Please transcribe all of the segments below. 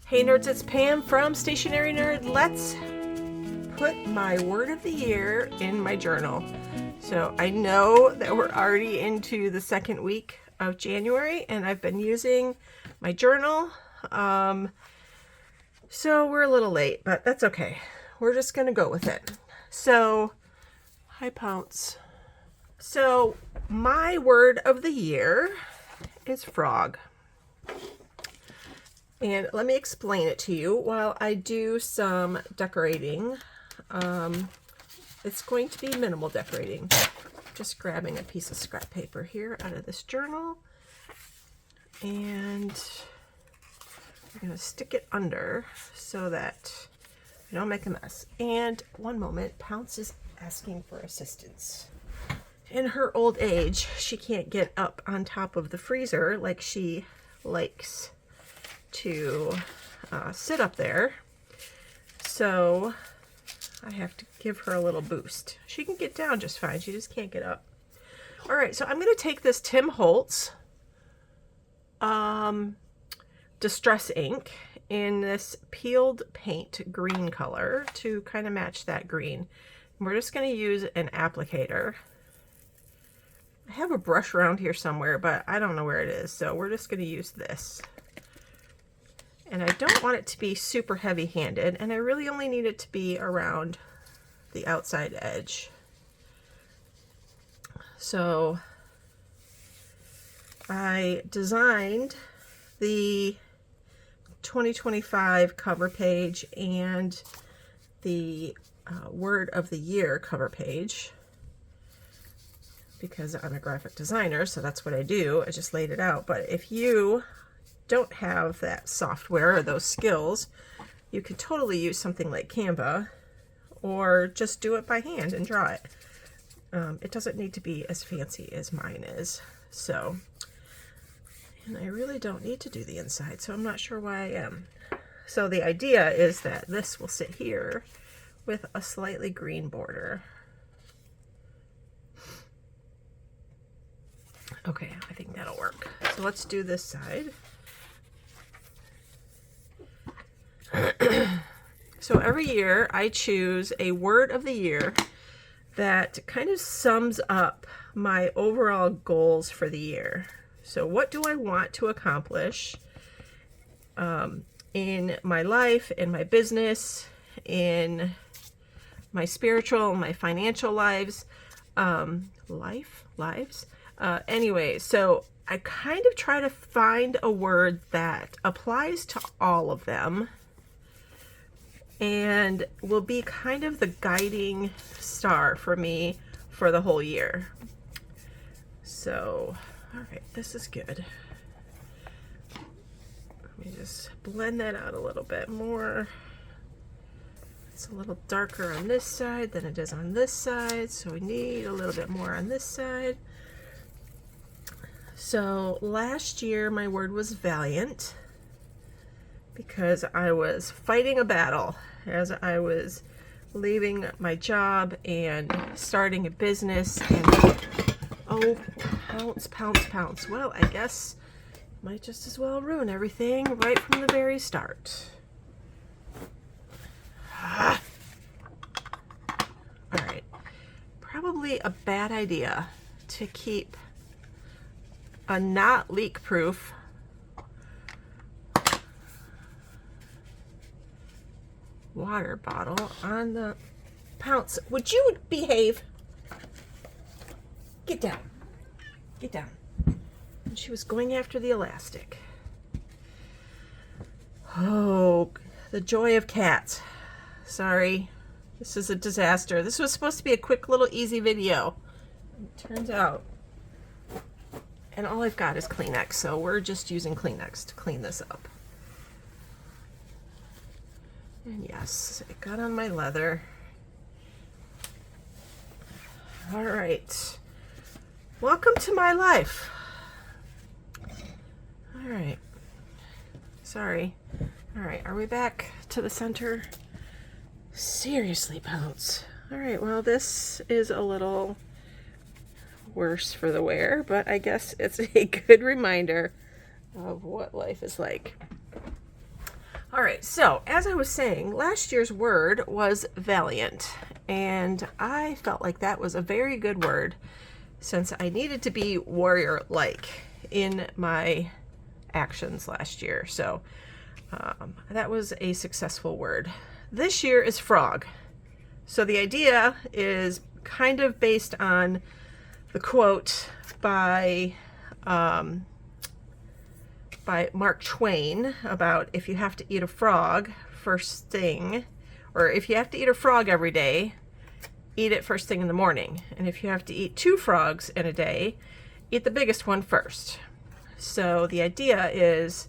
Hey nerds, it's Pam from Stationary Nerd. Let's put my word of the year in my journal. So I know that we're already into the second week of January and I've been using my journal. So we're a little late, but that's okay. We're just gonna go with it. So, hi Pounce. So my word of the year is frog. And let me explain it to you while I do some decorating. It's going to be minimal decorating. Just grabbing a piece of scrap paper here out of this journal. And I'm going to stick it under so that I don't make a mess. And one moment, Pounce is asking for assistance. In her old age, she can't get up on top of the freezer like she likes to sit up there, so I have to give her a little boost. She can get down just fine, she just can't get up. All right, so I'm going to take this Tim Holtz Distress ink in this peeled paint green color to kind of match that green. And we're just going to use an applicator. I have a brush around here somewhere, but I don't know where it is, so we're just going to use this. And I don't want it to be super heavy-handed, and I really only need it to be around the outside edge. So I designed the 2025 cover page and the word of the year cover page because I'm a graphic designer, so that's what I do. I just laid it out. But if you don't have that software or those skills, you could totally use something like Canva or just do it by hand and draw it. It doesn't need to be as fancy as mine is. So, and I really don't need to do the inside, so I'm not sure why I am. So the idea is that this will sit here with a slightly green border. Okay, I think that'll work. So let's do this side. So every year I choose a word of the year that kind of sums up my overall goals for the year. So what do I want to accomplish in my life, in my business, in my spiritual, my financial lives, anyway, so I kind of try to find a word that applies to all of them and will be kind of the guiding star for me for the whole year. So, all right, this is good. Let me just blend that out a little bit more. It's a little darker on this side than it is on this side, so we need a little bit more on this side. So last year my word was valiant because I was fighting a battle as I was leaving my job and starting a business. And oh, pounce. Well, I guess I might just as well ruin everything right from the very start. All right, probably a bad idea to keep a not leak proof water bottle on the Pounce. Would you behave? Get down. Get down. And she was going after the elastic. Oh, the joy of cats. Sorry. This is a disaster. This was supposed to be a quick little easy video. It turns out. And all I've got is Kleenex, so we're just using Kleenex to clean this up. And yes, it got on my leather. All right. Welcome to my life. All right. Sorry. All right, are we back to the center? Seriously, Pounce. All right, well, this is a little worse for the wear, but I guess it's a good reminder of what life is like. All right, so as I was saying, last year's word was valiant, and I felt like that was a very good word since I needed to be warrior-like in my actions last year. So that was a successful word. This year is frog. So the idea is kind of based on the quote by Mark Twain about if you have to eat a frog first thing, or if you have to eat a frog every day, eat it first thing in the morning. And if you have to eat 2 frogs in a day, eat the biggest one first. So the idea is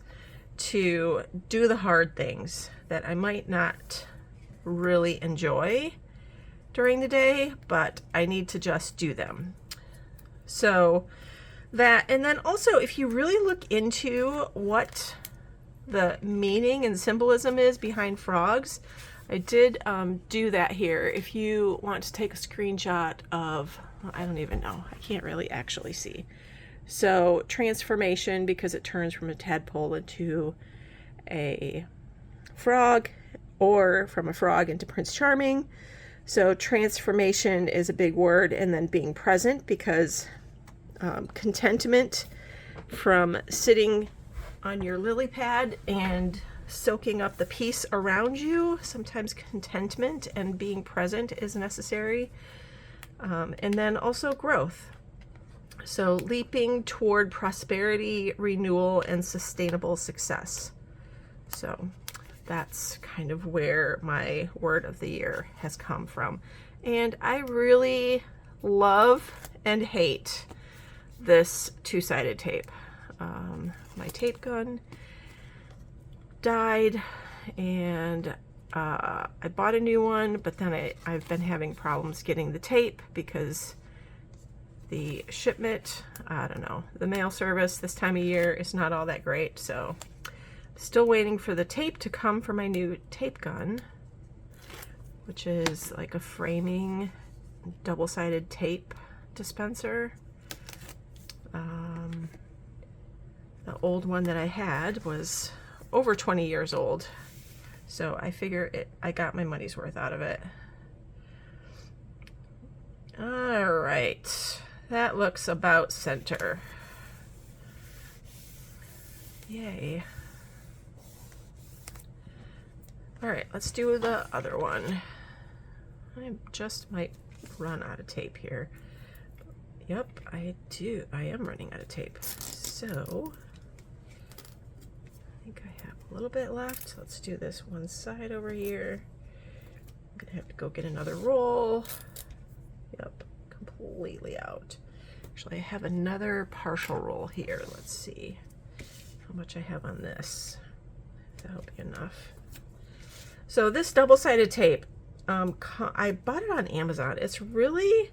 to do the hard things that I might not really enjoy during the day, but I need to just do them. So that, and then also if you really look into what the meaning and symbolism is behind frogs, I did do that here. If you want to take a screenshot of, I don't even know, I can't really actually see. So transformation, because it turns from a tadpole into a frog, or from a frog into Prince Charming. So transformation is a big word, and then being present, because contentment from sitting on your lily pad and soaking up the peace around you. Sometimes contentment and being present is necessary. And then also growth. So leaping toward prosperity, renewal, and sustainable success. So that's kind of where my word of the year has come from. And I really love and hate this 2-sided tape. My tape gun died, and I bought a new one, but then I've been having problems getting the tape because the shipment, I don't know, the mail service this time of year is not all that great. So still waiting for the tape to come for my new tape gun, which is like a framing double-sided tape dispenser. The old one that I had was over 20 years old, so I figure I got my money's worth out of it. All right, that looks about center. Yay. All right, let's do the other one. I just might run out of tape here. Yep, I am running out of tape. So I think I have a little bit left. Let's do this one side over here. I'm gonna have to go get another roll. Yep, completely out. Actually, I have another partial roll here. Let's see how much I have on this. That'll be enough. So this double-sided tape, I bought it on Amazon. It's really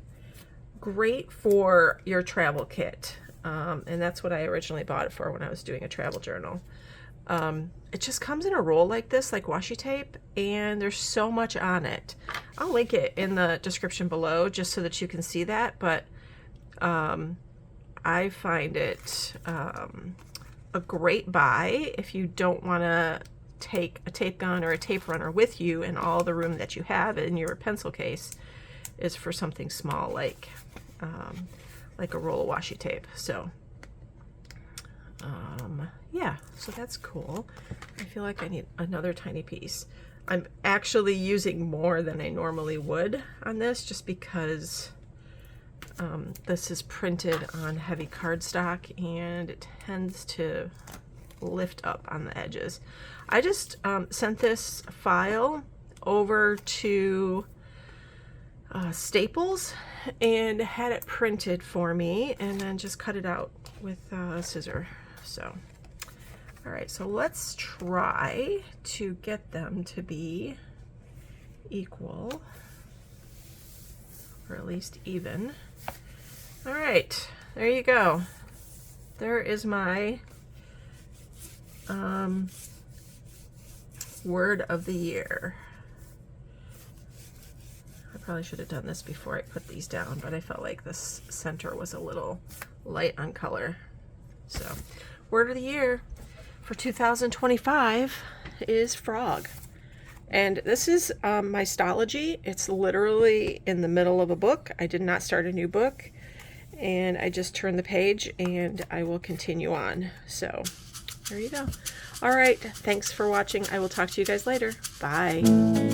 great for your travel kit, and that's what I originally bought it for when I was doing a travel journal. It just comes in a roll like this, like washi tape, and there's so much on it. I'll link it in the description below just so that you can see that, but I find it a great buy if you don't want to take a tape gun or a tape runner with you, and all the room that you have in your pencil case is for something small like a roll of washi tape. So yeah, so that's cool. I feel like I need another tiny piece. I'm actually using more than I normally would on this, just because this is printed on heavy cardstock and it tends to lift up on the edges. I just sent this file over to Staples and had it printed for me, and then just cut it out with a scissor. So all right, so let's try to get them to be equal, or at least even. All right, there you go. There is my word of the year. I probably should have done this before I put these down, but I felt like this center was a little light on color. So, word of the year, for 2025 is frog. And this is my stology. It's literally in the middle of a book. I did not start a new book. And I just turned the page and I will continue on. So there you go. All right. Thanks for watching. I will talk to you guys later. Bye.